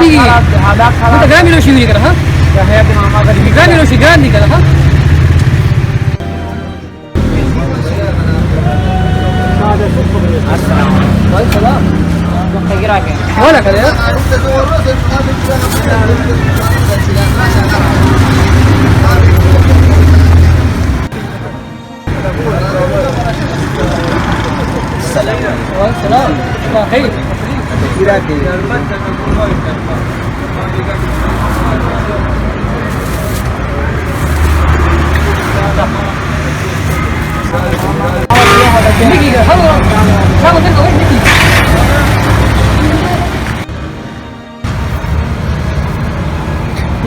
کېږي دلته ګران میلو شوي دي که نه ها ګران میلو شي ګران دي که نه ها السلام ولا كده السلام خير یا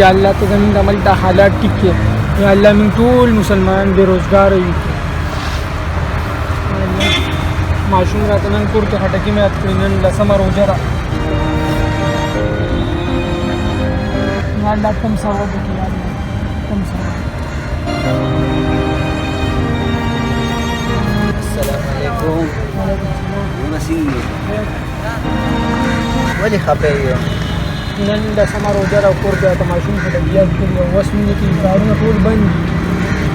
الله ته زموږ د عمل دا حالات ټیک کړي یا الله موږ ټول مسلمان بېروزګاره یو ماشوم راته نن کور کې خټکي مې یاد کړي نن لسمه روژه ده یا الله کم ثواب وکړي یا الله کم ثواب السلام علیکم مسیح ولې خفه یې نن لسمه روژه ده او کور کې راته ماشوم خټکي یاد کړي او اوس مې کې کارونه ټول بند دي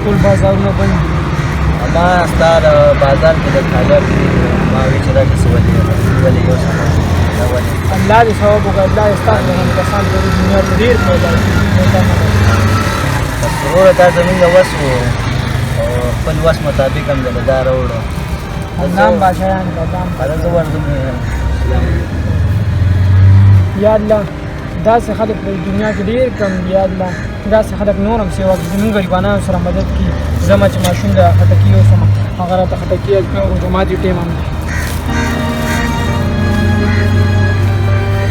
ټول بازارونه بند دي ما ستا د بازار کې د تاجر ما وی چې راځي ولې یو څه ولې الله دې ثواب وکړي الله دې ستاسو د کسان په دنیا کې ډېر پیدا کړي وروره دا زموږ وس و او خپل وس مطابق هم دله دا راوړو نام بادشاهان ته دام هغه زه ورځم یا الله داسې خلک په دنیا کې ډېر کم دي یا الله داسې خلک نور هم سیوا کړي زموږ غریبانو سره مدد کړي زما چې ماشوم د خټکي اوسم هغه راته خټکي یاد کړي او زما دې ټیم هم دی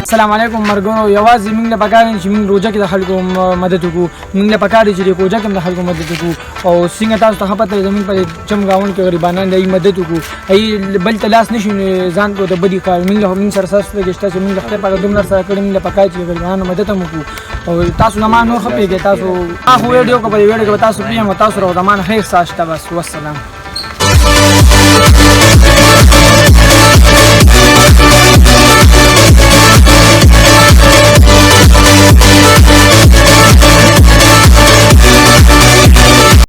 السلام علیکم مرګونو یوازې موږ له پکار دي چې موږ روژه کې د خلکو مدد وکړو موږ له پکار دي چې د روژه کې د خلکو مدد وکړو او څنګه تاسو ته پته ده زموږ په چمګاون کې غریبانان دی مدد وکړو ای بل ته لاس نشي ځان کو د بدی کار موږ سره سره رجسټر چې موږ خپل په دومره سره کړی موږ له پکار چې غریبانو مدد هم وکړو او تاسو نه ما نور خپېږئ تاسو هغه ویډیو کو په ویډیو کې تاسو پیم تاسو رو زمان خیر ساشته بس والسلام